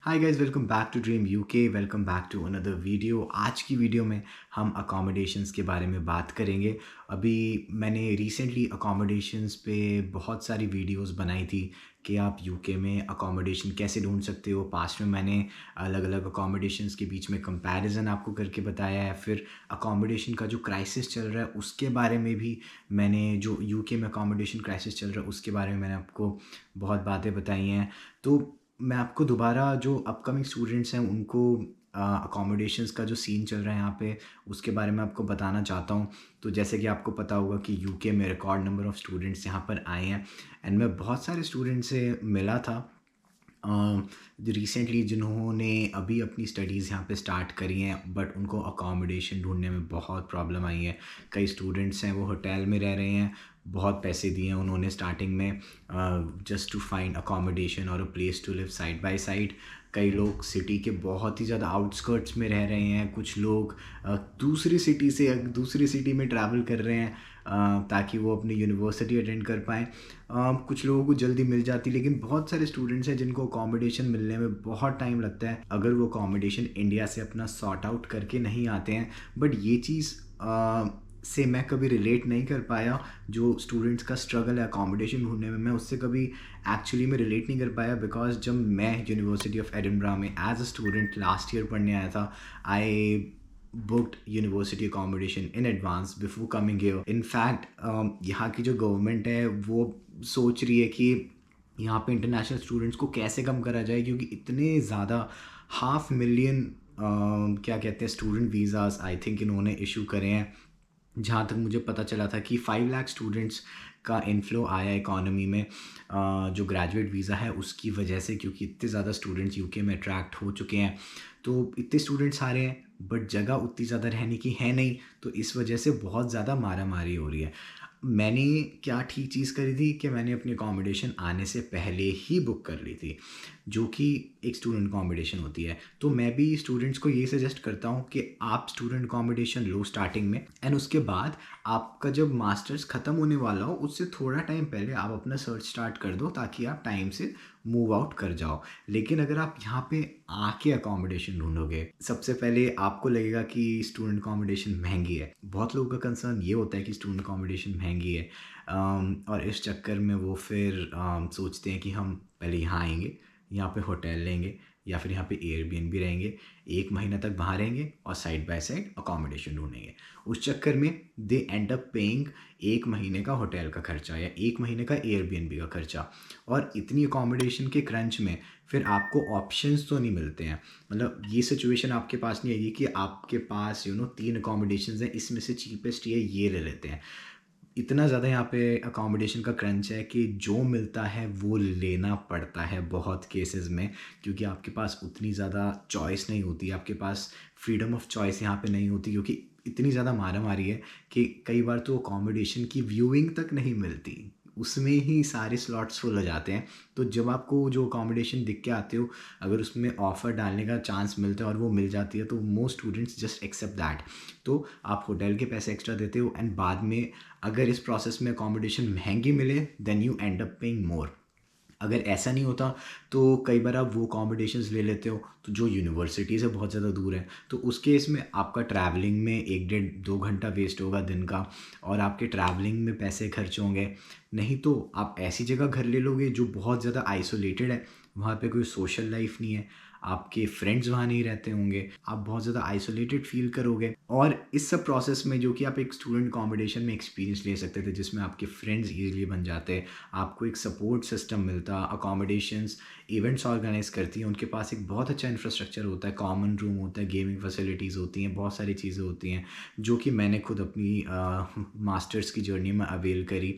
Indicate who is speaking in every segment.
Speaker 1: Hi guys, welcome back to dream UK. Welcome back to another video. आज की video में हम accommodations के बारे में बात करेंगे। अभी मैंने रिसेंटली अकोमोडेशंस पे बहुत सारी वीडियोस बनाई थी कि आप यूके में अकोमोडेशन कैसे ढूंढ सकते हो। पास्ट में मैंने अलग अलग अकोमोडेशंस के बीच में कंपैरिजन आपको करके बताया है। फिर अकोमोडेशन का जो क्राइसिस चल रहा है उसके बारे में भी मैंने, जो यूके में अकोमोडेशन क्राइसिस चल रहा है उसके बारे में मैंने आपको बहुत बातें बताई हैं। तो मैं आपको दोबारा जो अपकमिंग स्टूडेंट्स हैं उनको अकोमोडेशंस का जो सीन चल रहा है यहाँ पे उसके बारे में आपको बताना चाहता हूँ। तो जैसे कि आपको पता होगा कि यूके में रिकॉर्ड नंबर ऑफ़ स्टूडेंट्स यहाँ पर आए हैं एंड मैं बहुत सारे स्टूडेंट से मिला था रिसेंटली जिन्होंने अभी अपनी स्टडीज़ यहाँ पे स्टार्ट करी हैं, बट उनको अकोमोडेशन ढूंढने में बहुत प्रॉब्लम आई है। कई स्टूडेंट्स हैं वो होटल में रह रहे हैं, बहुत पैसे दिए हैं उन्होंने स्टार्टिंग में जस्ट टू फाइंड अकोमोडेशन और a place to live side by side. कई लोग सिटी के बहुत ही ज़्यादा आउटस्कर्ट्स में रह रहे हैं। कुछ लोग दूसरी सिटी से दूसरी सिटी में ट्रैवल कर रहे हैं ताकि वो अपनी यूनिवर्सिटी अटेंड कर पाएँ। कुछ लोगों को जल्दी मिल जाती, लेकिन बहुत सारे स्टूडेंट्स हैं जिनको अकोमोडेशन मिलने में बहुत टाइम लगता है अगर वो अकोमोडेशन इंडिया से अपना सॉर्ट आउट करके नहीं आते हैं। बट ये चीज़ से मैं कभी रिलेट नहीं कर पाया। जो स्टूडेंट्स का स्ट्रगल है अकोमोडेशन ढूंढने में, मैं उससे कभी एक्चुअली में रिलेट नहीं कर पाया। बिकॉज जब मैं यूनिवर्सिटी ऑफ एडिनबरा में as a student last year पढ़ने आया था, आई booked university accommodation in advance before coming here. In fact, यहाँ की जो गवर्नमेंट है वो सोच रही है कि यहाँ पे इंटरनेशनल स्टूडेंट्स को कैसे कम करा जाए, क्योंकि इतने ज़्यादा 500,000 क्या कहते हैं स्टूडेंट वीज़ाज आई थिंक इन्होंने इशू करे हैं। जहाँ तक मुझे पता चला था कि 5 लाख स्टूडेंट्स का इनफ्लो आया इकॉनमी में जो ग्रेजुएट वीज़ा है उसकी वजह से, क्योंकि इतने ज़्यादा स्टूडेंट्स यूके में अट्रैक्ट हो चुके हैं। तो इतने स्टूडेंट्स आ रहे हैं बट जगह उतनी ज़्यादा रहने की है नहीं, तो इस वजह से बहुत ज़्यादा मारा मारी हो रही है। मैंने क्या ठीक चीज़ करी थी कि मैंने अपनी अकोमोडेशन आने से पहले ही बुक कर ली थी, जो कि एक स्टूडेंट अकोमोडेशन होती है। तो मैं भी स्टूडेंट्स को ये सजेस्ट करता हूँ कि आप स्टूडेंट अकोमोडेशन लो स्टार्टिंग में, एंड उसके बाद आपका जब मास्टर्स ख़त्म होने वाला हो उससे थोड़ा टाइम पहले आप अपना सर्च स्टार्ट कर दो ताकि आप टाइम से मूव आउट कर जाओ। लेकिन अगर आप यहाँ पे आके अकोमोडेशन ढूंढोगे, सबसे पहले आपको लगेगा कि स्टूडेंट अकोमोडेशन महंगी है। बहुत लोगों का कंसर्न ये होता है कि स्टूडेंट अकोमोडेशन महंगी है, और इस चक्कर में वो फिर सोचते हैं कि हम पहले यहाँ आएंगे, यहाँ पे होटल लेंगे या फिर यहाँ पे एयरबीएनबी रहेंगे, 1 महीना तक वहाँ रहेंगे और साइड बाय साइड अकोमोडेशन ढूंढेंगे। उस चक्कर में दे एंड अप पेइंग 1 महीने का होटल का खर्चा या 1 महीने का एयरबीएनबी का खर्चा। और इतनी अकोमोडेशन के क्रंच में फिर आपको ऑप्शंस तो नहीं मिलते हैं। मतलब ये सिचुएशन आपके पास नहीं आएगी कि आपके पास 3 अकोमोडेशन हैं, इसमें से चीपेस्ट ये ले लेते हैं। इतना ज़्यादा यहाँ पे अकोमोडेशन का क्रंच है कि जो मिलता है वो लेना पड़ता है बहुत केसेस में, क्योंकि आपके पास उतनी ज़्यादा चॉइस नहीं होती, आपके पास फ्रीडम ऑफ चॉइस यहाँ पे नहीं होती, क्योंकि इतनी ज़्यादा मारा मारी है कि कई बार तो अकोमोडेशन की व्यूइंग तक नहीं मिलती, उसमें ही सारे स्लॉट्स फुल हो जाते हैं। तो जब आपको जो अकोमोडेशन दिख के आते हो, अगर उसमें ऑफ़र डालने का चांस मिलता है और वो मिल जाती है तो most students just accept that. तो आप होटल के पैसे एक्स्ट्रा देते हो एंड बाद में अगर इस प्रोसेस में अकोमोडेशन महंगी मिले then you end up paying more. अगर ऐसा नहीं होता तो कई बार आप वो अकोमोडेशंस ले लेते हो तो जो यूनिवर्सिटी से बहुत ज़्यादा दूर है, तो उस केस में आपका ट्रैवलिंग में 1 डेढ़ 2 घंटा वेस्ट होगा दिन का, और आपके ट्रैवलिंग में पैसे खर्च होंगे। नहीं तो आप ऐसी जगह घर ले लोगे जो बहुत ज़्यादा आइसोलेटेड है, वहाँ पे कोई सोशल लाइफ नहीं है, आपके फ्रेंड्स वहाँ नहीं रहते होंगे, आप बहुत ज़्यादा आइसोलेटेड फील करोगे। और इस सब प्रोसेस में जो कि आप एक स्टूडेंट अकोमोडेशन में एक्सपीरियंस ले सकते थे जिसमें आपके फ्रेंड्स ईजिली बन जाते, आपको एक सपोर्ट सिस्टम मिलता, अकोमोडेशंस इवेंट्स ऑर्गेनाइज करती हैं, उनके पास एक बहुत अच्छा इंफ्रास्ट्रक्चर होता है, कॉमन रूम होता है, गेमिंग फैसिलिटीज़ होती हैं, बहुत सारी चीज़ें होती हैं जो कि मैंने खुद अपनी मास्टर्स की जर्नी में अवेल करी।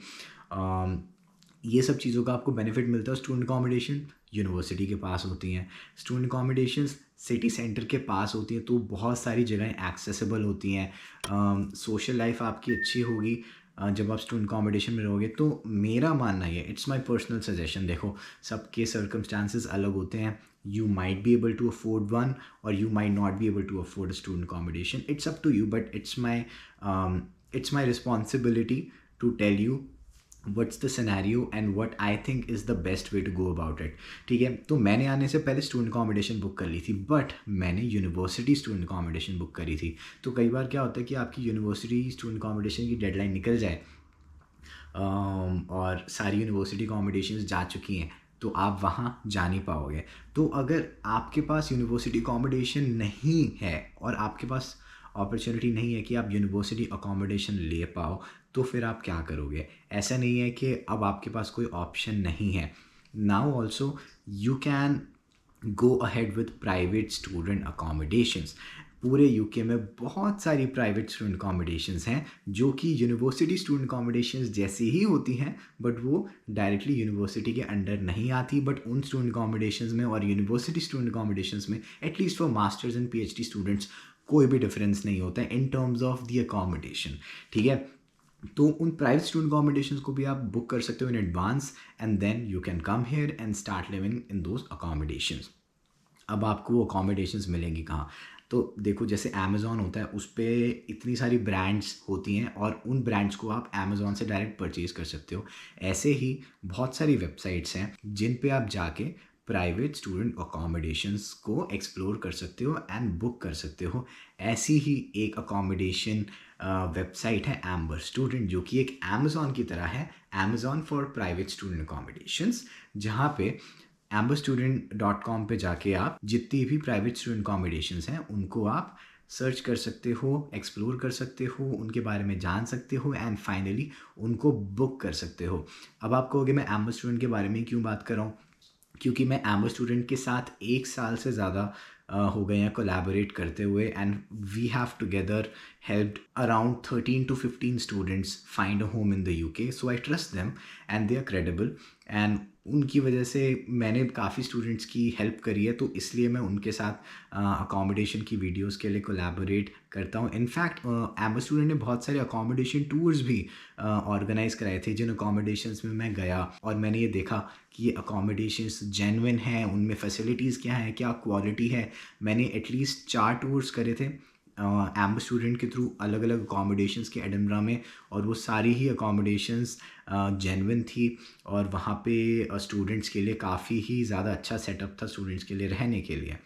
Speaker 1: ये सब चीज़ों का आपको बेनिफिट मिलता है। स्टूडेंट अकोमोडेशन यूनिवर्सिटी के पास होती हैं, स्टूडेंट अकोमोडेशंस सिटी सेंटर के पास होती हैं, तो बहुत सारी जगहें एक्सेसिबल होती हैं। सोशल लाइफ आपकी अच्छी होगी जब आप स्टूडेंट अकोमोडेशन में रहोगे। तो मेरा मानना ये, इट्स माय पर्सनल सजेशन, देखो सबके सर्कमस्टांसेस अलग होते हैं, you might be able to afford one or you might not be able to afford a student accommodation, it's up to you, but it's my responsibility to tell you what's the scenario and what I think is the best way to go about it. ठीक है, तो मैंने आने से पहले student accommodation book कर ली थी, but मैंने यूनिवर्सिटी स्टूडेंट अकोमोडेशन बुक करी थी। तो कई बार क्या होता है कि आपकी यूनिवर्सिटी स्टूडेंट अकोमोडेशन की डेडलाइन निकल जाए और सारी यूनिवर्सिटी अकोमोडेशंस जा चुकी हैं, तो आप वहाँ जा नहीं पाओगे। तो अगर आपके पास यूनिवर्सिटी अकोमोडेशन नहीं है और आपके पास अपॉर्चुनिटी नहीं है कि आप यूनिवर्सिटी अकोमोडेशन ले पाओ, तो फिर आप क्या करोगे? ऐसा नहीं है कि अब आपके पास कोई ऑप्शन नहीं है। Now also you can go ahead with private student accommodations. पूरे यूके में बहुत सारी प्राइवेट स्टूडेंट अकोमोडेशंस हैं जो कि यूनिवर्सिटी स्टूडेंट अकोमोडेशंस जैसी ही होती हैं, बट वो डायरेक्टली यूनिवर्सिटी के अंडर नहीं आती। बट उन स्टूडेंट अकोमोडेशंस में और यूनिवर्सिटी स्टूडेंट अकोमोडेशंस में, at least for masters and PhD students, कोई भी डिफरेंस नहीं होता है in terms of the accommodation. ठीक है, तो उन प्राइवेट स्टूडेंट अकोमोडेशंस को भी आप बुक कर सकते हो in advance, and then you can come here and start living in those accommodations. अब आपको वो अकोमोडेशंस मिलेंगी कहाँ? तो देखो, जैसे अमेज़ॉन होता है, उस पर इतनी सारी ब्रांड्स होती हैं और उन ब्रांड्स को आप अमेज़ॉन से डायरेक्ट परचेज़ कर सकते हो। ऐसे ही बहुत सारी वेबसाइट्स हैं जिन पे आप जाके प्राइवेट स्टूडेंट अकोमोडेशंस को एक्सप्लोर कर सकते हो एंड बुक कर सकते हो। ऐसी ही एक अकोमोडेशन वेबसाइट है एम्बर स्टूडेंट, जो कि एक अमेज़ॉन की तरह है, Amazon for private student accommodations, जहाँ पे amberstudent.com पे जाके आप जितनी भी प्राइवेट स्टूडेंट अकोमोडेशंस हैं उनको आप सर्च कर सकते हो, एक्सप्लोर कर सकते हो, उनके बारे में जान सकते हो एंड फाइनली उनको बुक कर सकते हो। अब आप कहोगे मैं एम्बर स्टूडेंट के बारे में क्यों बात कर रहा हूँ? क्योंकि मैं एम्बर स्टूडेंट के साथ 1 साल से ज़्यादा हो गए हैं कोलैबोरेट करते हुए, and we have together helped around 13 to 15 students find a home in the UK. So I trust them and they are credible, and उनकी वजह से मैंने काफ़ी स्टूडेंट्स की हेल्प करी है, तो इसलिए मैं उनके साथ अकोमोडेशन की वीडियोस के लिए कोलैबोरेट करता हूँ। इनफैक्ट एम्बर स्टूडेंट ने बहुत सारे अकोमोडेशन टूर्स भी ऑर्गेनाइज़ कराए थे, जिन अकोमोडेशंस में मैं गया और मैंने ये देखा कि ये अकोमोडेशंस जेन्युइन हैं, उनमें फैसिलिटीज़ क्या हैं, क्या क्वालिटी है। मैंने एटलीस्ट 4 टूर्स करे थे एम्बर स्टूडेंट के थ्रू अलग अलग अकोमोडेशंस के एडिनबरा में, और वो सारी ही अकोमोडेशंस जेन्युइन थी और वहाँ पे स्टूडेंट्स के लिए काफ़ी ही ज़्यादा अच्छा सेटअप था स्टूडेंट्स के लिए रहने के लिए।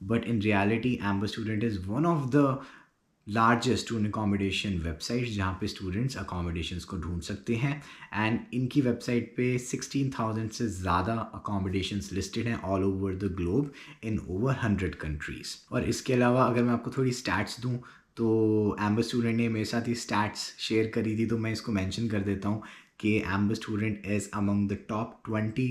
Speaker 1: But in reality amber student is one of the largest student accommodation websites जहाँ पे स्टूडेंट्स अकोमोडेशंस को ढूंढ सकते हैं, एंड इनकी वेबसाइट पे 16,000 से ज़्यादा अकोमोडेशंस लिस्टेड हैं all over the globe in over 100 countries. और इसके अलावा अगर मैं आपको थोड़ी स्टैट्स दूँ, तो एम्बर स्टूडेंट ने मेरे साथ ये स्टैट्स शेयर करी थी, तो मैं इसको मेंशन कर देता हूँ कि Amber student is among the top 20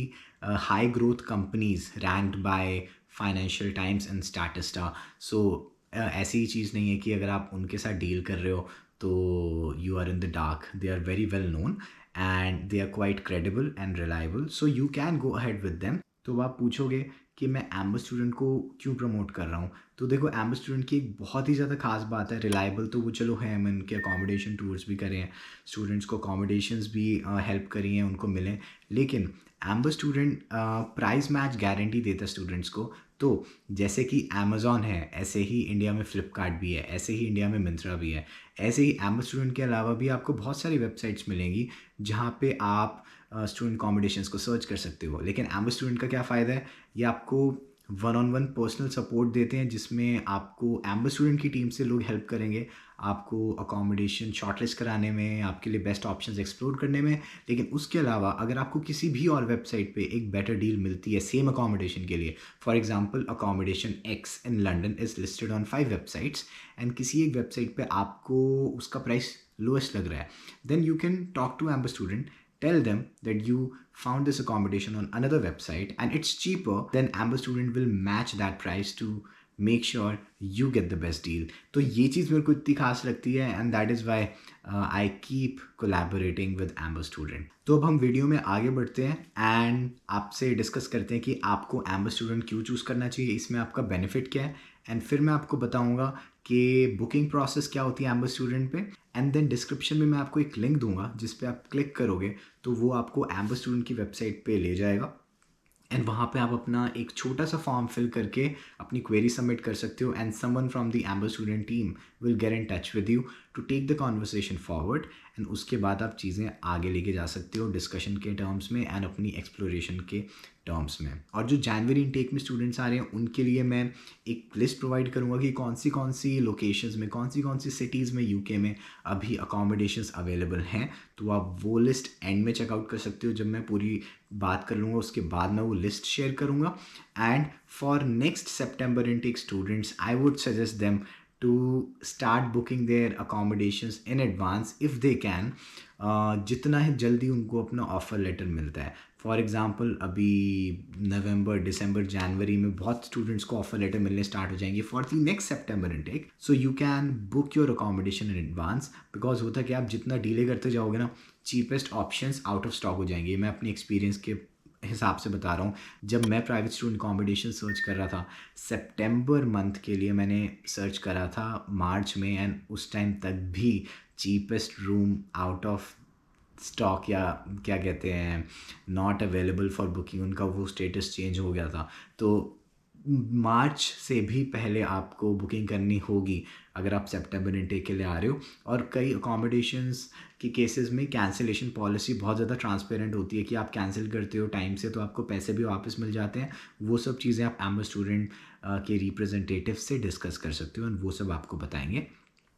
Speaker 1: high growth companies ranked by financial times and Statista. So ऐसी ही चीज़ नहीं है कि अगर आप उनके साथ डील कर रहे हो तो you are in the dark. They are very well known and they are quite credible and reliable, so you can go ahead with them. तो आप पूछोगे कि मैं एम्बर स्टूडेंट को क्यों प्रमोट कर रहा हूँ? तो देखो, एम्बर स्टूडेंट की एक बहुत ही ज़्यादा खास बात है, रिलायबल तो वो चलो है, हम उनके अकोमोडेशन टूर्स भी करे हैं, स्टूडेंट्स को अकोमोडेशंस भी हेल्प करी हैं उनको मिले, लेकिन amber student price match guarantee देता है स्टूडेंट्स को। तो जैसे कि अमेज़ॉन है, ऐसे ही इंडिया में फ्लिपकार्ट भी है, ऐसे ही इंडिया में मिंत्रा भी है, ऐसे ही एम्बर स्टूडेंट के अलावा भी आपको बहुत सारी वेबसाइट्स मिलेंगी जहाँ पे आप स्टूडेंट अकोमोडेशंस को सर्च कर सकते हो। लेकिन एम्बर स्टूडेंट का क्या फ़ायदा है? ये आपको one on one personal support देते हैं, जिसमें आपको एम्बर स्टूडेंट की टीम से लोग हेल्प करेंगे आपको अकोमोडेशन शॉर्टलिस्ट कराने में, आपके लिए बेस्ट ऑप्शंस एक्सप्लोर करने में। लेकिन उसके अलावा अगर आपको किसी भी और वेबसाइट पे एक बेटर डील मिलती है सेम अकोमोडेशन के लिए, for example accommodation x in London is listed on 5 websites, and किसी एक वेबसाइट पे आपको उसका प्राइस लोएस्ट लग रहा है, then you can talk to amber student, tell them that you found this accommodation on another website and it's cheaper, then Amber Student will match that price to make sure you get the best deal. तो ये चीज़ मेरे को इतनी खास लगती है, and that is why I keep collaborating with Amber Student. तो अब हम वीडियो में आगे बढ़ते हैं एंड आपसे डिस्कस करते हैं कि आपको Amber Student क्यों चूज़ करना चाहिए, इसमें आपका बेनिफिट क्या है, एंड फिर मैं आपको बताऊंगा कि बुकिंग प्रोसेस क्या होती है एम्बर स्टूडेंट पे, एंड देन डिस्क्रिप्शन में मैं आपको एक लिंक दूंगा जिस पे आप क्लिक करोगे तो वो आपको एम्बर स्टूडेंट की वेबसाइट पे ले जाएगा, एंड वहाँ पे आप अपना एक छोटा सा फॉर्म फिल करके अपनी क्वेरी सबमिट कर सकते हो, and someone from the amber student team will get in touch with you to take the conversation forward and उसके बाद आप चीज़ें आगे लेके जा सकते हो डिस्कशन के टर्म्स में एंड अपनी एक्सप्लोरेशन के टर्म्स में। और जो जनवरी इनटेक में स्टूडेंट्स आ रहे हैं उनके लिए मैं एक लिस्ट प्रोवाइड करूँगा कि कौन सी लोकेशंस में कौन सी सिटीज़ में यूके में अभी अकोमोडेशंस अवेलेबल हैं। तो आप वो लिस्ट एंड में चेकआउट कर सकते हो। जब मैं पूरी बात कर लूँगा उसके बाद मैं वो लिस्ट शेयर करूँगा। And for next September intake students I would suggest them to start booking their accommodations in advance if they can, जितना है जल्दी उनको अपना ऑफ़र लेटर मिलता है। फॉर एग्ज़ाम्पल अभी नवंबर दिसंबर जनवरी में बहुत स्टूडेंट्स को ऑफ़र लेटर मिलने स्टार्ट हो जाएंगे for the next September intake. So you can book your accommodation in advance because होता है कि आप जितना डिले करते जाओगे ना cheapest options out of stock हो जाएंगे। मैं अपनी एक्सपीरियंस के हिसाब से बता रहा हूँ। जब मैं प्राइवेट स्टूडेंट अकोमोडेशन सर्च कर रहा था सितंबर मंथ के लिए मैंने सर्च करा था मार्च में एंड उस टाइम तक भी cheapest room out of stock या क्या कहते हैं नॉट अवेलेबल फॉर बुकिंग, उनका वो स्टेटस चेंज हो गया था। तो मार्च से भी पहले आपको बुकिंग करनी होगी अगर आप सितंबर इनटेक के लिए आ रहे हो। और कई अकोमोडेशंस के केसेस में कैंसिलेशन पॉलिसी बहुत ज़्यादा ट्रांसपेरेंट होती है कि आप कैंसिल करते हो टाइम से तो आपको पैसे भी वापस मिल जाते हैं। वो सब चीज़ें आप एम्बेसडर स्टूडेंट के रिप्रेजेंटेटिव से डिस्कस कर सकते हो और वो सब आपको बताएंगे।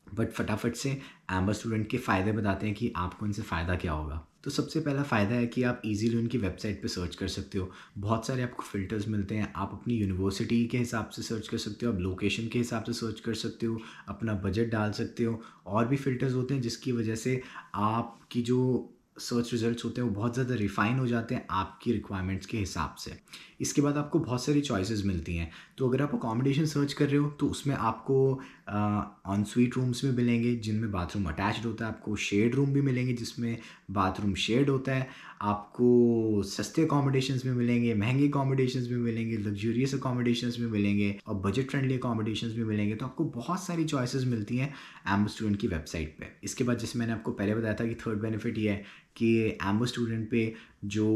Speaker 1: बट फटाफट से एम्बेसडर स्टूडेंट के फ़ायदे बताते हैं कि आपको इनसे फ़ायदा क्या होगा। तो सबसे पहला फ़ायदा है कि आप इजीली उनकी वेबसाइट पे सर्च कर सकते हो। बहुत सारे आपको फ़िल्टर्स मिलते हैं। आप अपनी यूनिवर्सिटी के हिसाब से सर्च कर सकते हो, आप लोकेशन के हिसाब से सर्च कर सकते हो, अपना बजट डाल सकते हो। और भी फ़िल्टर्स होते हैं जिसकी वजह से आपकी जो सर्च रिजल्ट्स होते हैं वो बहुत ज़्यादा रिफ़ाइन हो जाते हैं आपकी रिक्वायरमेंट्स के हिसाब से। इसके बाद आपको बहुत सारी चॉइसेस मिलती हैं। तो अगर आप अकोमोडेशन सर्च कर रहे हो तो उसमें आपको ऑन स्वीट रूम्स में मिलेंगे जिनमें बाथरूम अटैच्ड होता है। आपको शेड रूम भी मिलेंगे जिसमें बाथरूम शेड होता है। आपको सस्ते अकोमोडेशंस में मिलेंगे, महंगे अकोमोडेशंस में मिलेंगे, लग्जूरियस अकोमोडेशंस में मिलेंगे और बजट फ्रेंडली अकोमोडेशंस में मिलेंगे। तो आपको बहुत सारी चॉइसेस मिलती हैं एम्बेसडर स्टूडेंट की वेबसाइट पे। इसके बाद जैसे मैंने आपको पहले बताया था कि थर्ड बेनिफिट ये है कि एम्बेसडर स्टूडेंट पे जो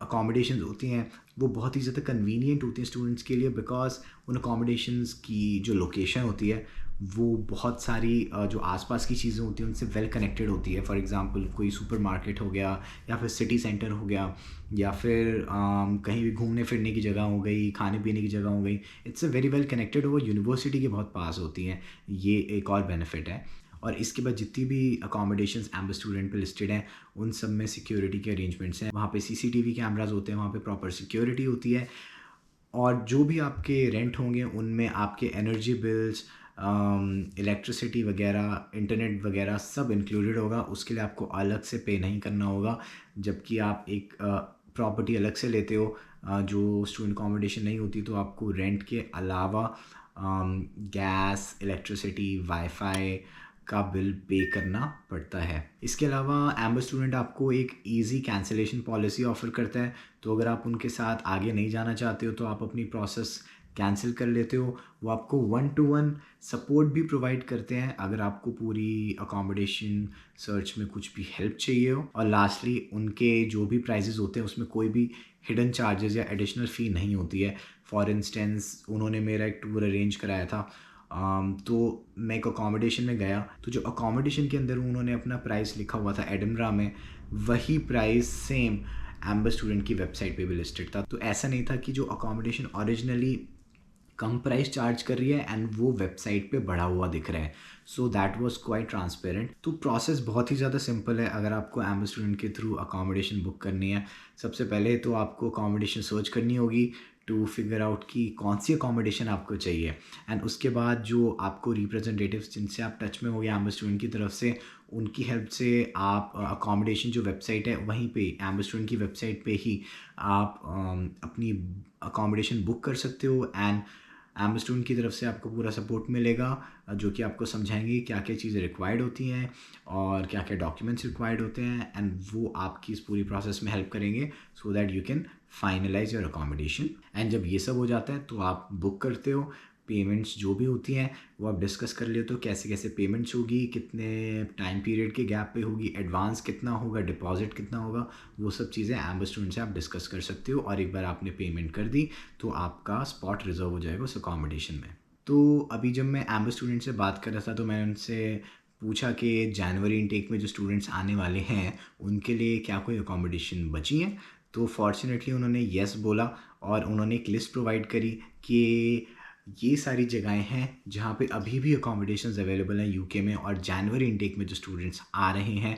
Speaker 1: अकोमोडेशंस होती हैं वो बहुत ही ज़्यादा कन्वीनियंट होती हैं स्टूडेंट्स के लिए बिकॉज उन अकोमोडेशंस की जो लोकेशन होती है वो बहुत सारी जो आसपास की चीज़ें होती हैं उनसे वेल कनेक्टेड होती है। फॉर एग्जांपल कोई सुपरमार्केट हो गया या फिर सिटी सेंटर हो गया या फिर कहीं भी घूमने फिरने की जगह हो गई, खाने पीने की जगह हो गई। It's a very well connected, वो यूनिवर्सिटी के बहुत पास होती हैं। ये एक और बेनिफिट है। और इसके बाद जितनी भी अकोमोडेशंस एम्बेसडर स्टूडेंट पे लिस्टेड हैं उन सब में सिक्योरिटी के अरेंजमेंट्स हैं। वहाँ पे सीसीटीवी कैमराज होते हैं, वहाँ पे प्रॉपर सिक्योरिटी होती है। और जो भी आपके रेंट होंगे उनमें आपके एनर्जी बिल्स, इलेक्ट्रिसिटी वगैरह, इंटरनेट वगैरह सब इंक्लूडेड होगा। उसके लिए आपको अलग से पे नहीं करना होगा। जबकि आप एक प्रॉपर्टी अलग से लेते हो जो स्टूडेंट अकोमोडेशन नहीं होती तो आपको रेंट के अलावा गैस, इलेक्ट्रिसिटी, वाईफाई का बिल पे करना पड़ता है। इसके अलावा एम्बेसडर स्टूडेंट आपको एक इजी कैंसिलेशन पॉलिसी ऑफ़र करता है। तो अगर आप उनके साथ आगे नहीं जाना चाहते हो तो आप अपनी प्रोसेस कैंसिल कर लेते हो। वो आपको 1-to-1 सपोर्ट भी प्रोवाइड करते हैं अगर आपको पूरी अकोमोडेशन सर्च में कुछ भी हेल्प चाहिए हो। और लास्टली उनके जो भी प्राइजेज़ होते हैं उसमें कोई भी हिडन चार्जेस या एडिशनल फ़ी नहीं होती है। फॉर इंस्टेंस उन्होंने मेरा एक टूर अरेंज कराया था। तो मैं एक अकोमोडेशन में गया तो जो अकोमोडेशन के अंदर उन्होंने अपना प्राइस लिखा हुआ था एडिनबरा में, वही प्राइस सेम एम्बेसडर स्टूडेंट की वेबसाइट पे भी लिस्टेड था। तो ऐसा नहीं था कि जो अकोमोडेशन ओरिजिनली कम प्राइस चार्ज कर रही है एंड वो वेबसाइट पे बढ़ा हुआ दिख रहा है। So that was quite transparent. तो प्रोसेस बहुत ही ज़्यादा सिंपल है अगर आपको एम्बेसडर स्टूडेंट के थ्रू अकोमोडेशन बुक करनी है। सबसे पहले तो आपको अकोमोडेशन सर्च करनी होगी टू फिगर आउट कि कौन सी अकोमोडेशन आपको चाहिए। एंड उसके बाद जो आपको रिप्रेजेंटेटिव्स जिनसे आप टच में हो गए एम्बेसडर स्टूडेंट की तरफ से, उनकी हेल्प से आप अकोमोडेशन जो वेबसाइट है वहीं पे एम्बेसडर स्टूडेंट की वेबसाइट पे ही आप अपनी अकोमोडेशन बुक कर सकते हो। एंड एम्बेसडर स्टूडेंट की तरफ से आपको पूरा सपोर्ट मिलेगा जो कि आपको समझाएंगे क्या क्या चीज़ें रिक्वायर्ड होती हैं और क्या क्या डॉक्यूमेंट्स रिक्वायर्ड होते हैं। एंड वो आपकी इस पूरी प्रोसेस में हेल्प करेंगे so that you can finalise your accommodation. And जब ये सब हो जाता है तो आप बुक करते हो। पेमेंट्स जो भी होती हैं वो आप डिस्कस कर लेते हो कैसे कैसे पेमेंट्स होगी, कितने टाइम पीरियड के गैप पे होगी, एडवांस कितना होगा, डिपॉजिट कितना होगा। वो सब चीज़ें एम्बेसडर स्टूडेंट से आप डिस्कस कर सकते हो। और एक बार आपने पेमेंट कर दी तो आपका स्पॉट रिजर्व हो जाएगा उस अकोमोडेशन में। तो अभी जब मैं एम्बेसडर स्टूडेंट से बात कर रहा था तो मैंने उनसे पूछा कि जनवरी इनटेक में जो स्टूडेंट्स आने वाले हैं उनके लिए क्या कोई अकोमोडेशन बची है, तो फॉर्चुनेटली उन्होंने येस बोला और उन्होंने एक लिस्ट प्रोवाइड करी कि ये सारी जगहें हैं जहाँ पे अभी भी अकोमोडेशंस अवेलेबल हैं यूके में, और जनवरी इनटेक में जो स्टूडेंट्स आ रहे हैं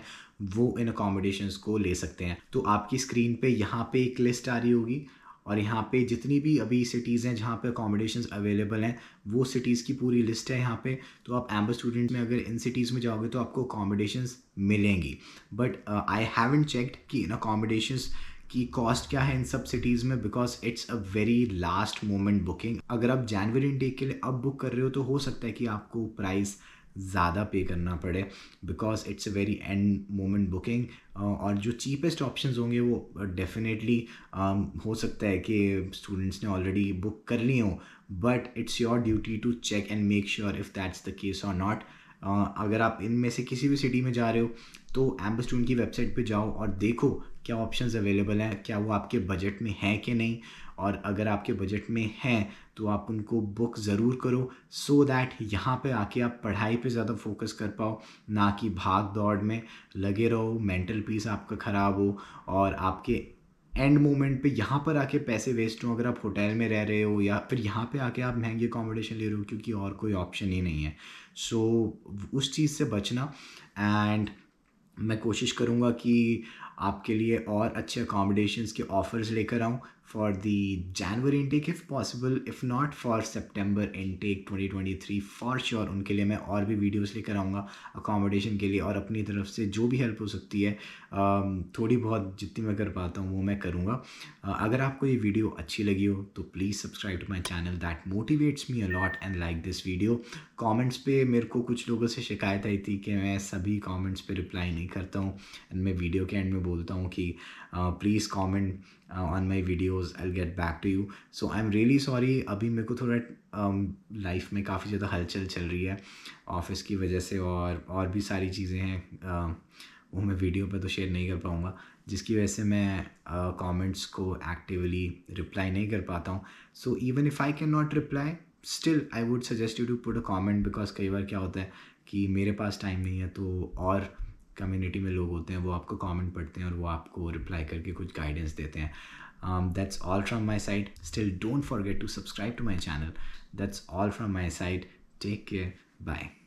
Speaker 1: वो इन अकोमोडेशंस को ले सकते हैं। तो आपकी स्क्रीन पे यहाँ पे एक लिस्ट आ रही होगी, और यहाँ पे जितनी भी अभी सिटीज़ हैं जहाँ पे अकोमोडेशंस अवेलेबल हैं वो सिटीज़ की पूरी लिस्ट है यहाँ पे। तो आप एम्बर स्टूडेंट में अगर इन सिटीज़ में जाओगे तो आपको अकोमोडेशंस मिलेंगी, बट आई हैवंट चेक्ड कि इन अकोमोडेशंस की कॉस्ट क्या है इन सब सिटीज़ में, because it's a very last moment booking. अगर आप जनवरी इनटेक के लिए अब बुक कर रहे हो तो हो सकता है कि आपको प्राइस ज़्यादा पे करना पड़े, because it's a very end moment booking. और जो चीपेस्ट ऑप्शंस होंगे वो डेफिनेटली हो सकता है कि स्टूडेंट्स ने ऑलरेडी बुक कर लिए हों, but it's your duty to check and make sure if that's the case or not. अगर आप इनमें से किसी भी सिटी में जा रहे हो तो एम्बर स्टूडेंट की वेबसाइट पे जाओ और देखो क्या ऑप्शंस अवेलेबल हैं, क्या वो आपके बजट में हैं कि नहीं, और अगर आपके बजट में हैं तो आप उनको बुक ज़रूर करो, सो दैट यहाँ पे आके आप पढ़ाई पे ज़्यादा फोकस कर पाओ, ना कि भाग दौड़ में लगे रहो, मेंटल पीस आपका ख़राब हो और आपके एंड मोमेंट पे यहाँ पर आके पैसे वेस्ट हो अगर आप होटल में रह रहे हो, या फिर यहाँ पे आके आप महंगी अकोमोडेशन ले रहे हो क्योंकि और कोई ऑप्शन ही नहीं है। सो उस चीज़ से बचना। एंड मैं कोशिश करूँगा कि आपके लिए और अच्छे अकोमोडेशंस के ऑफ़र्स लेकर आऊँ for the January intake if possible, if not for September intake 2023 for sure. उनके लिए मैं और भी वीडियोस लेकर आऊँगा अकोमोडेशन के लिए, और अपनी तरफ से जो भी हेल्प हो सकती है थोड़ी बहुत जितनी मैं कर पाता हूँ वो मैं करूँगा। अगर आपको ये वीडियो अच्छी लगी हो तो please subscribe to my channel, that motivates me a lot, and like this video. Comments पे मेरे को कुछ लोगों से शिकायत आई थी कि मैं सभी कमेंट्स पे रिप्लाई नहीं करता हूँ, एंड मैं वीडियो के एंड में बोलता हूँ कि please comment on my videos, I will get back to you. So I am really sorry, अभी मेरे को थोड़ा लाइफ में काफ़ी ज़्यादा हलचल चल रही है ऑफिस की वजह से, और भी सारी चीज़ें हैं वो मैं वीडियो पे तो शेयर नहीं कर पाऊँगा, जिसकी वजह से मैं कमेंट्स को एक्टिवली रिप्लाई नहीं कर पाता हूँ। So even if I can not reply, still I would suggest you to put a comment, because कई बार क्या होता है कि मेरे पास टाइम नहीं है तो और कम्युनिटी में लोग होते हैं वो आपको कमेंट पढ़ते हैं और वो आपको रिप्लाई करके कुछ गाइडेंस देते हैं। That's all from my side. Still don't forget to subscribe to my channel. That's all from my side. Take care. Bye.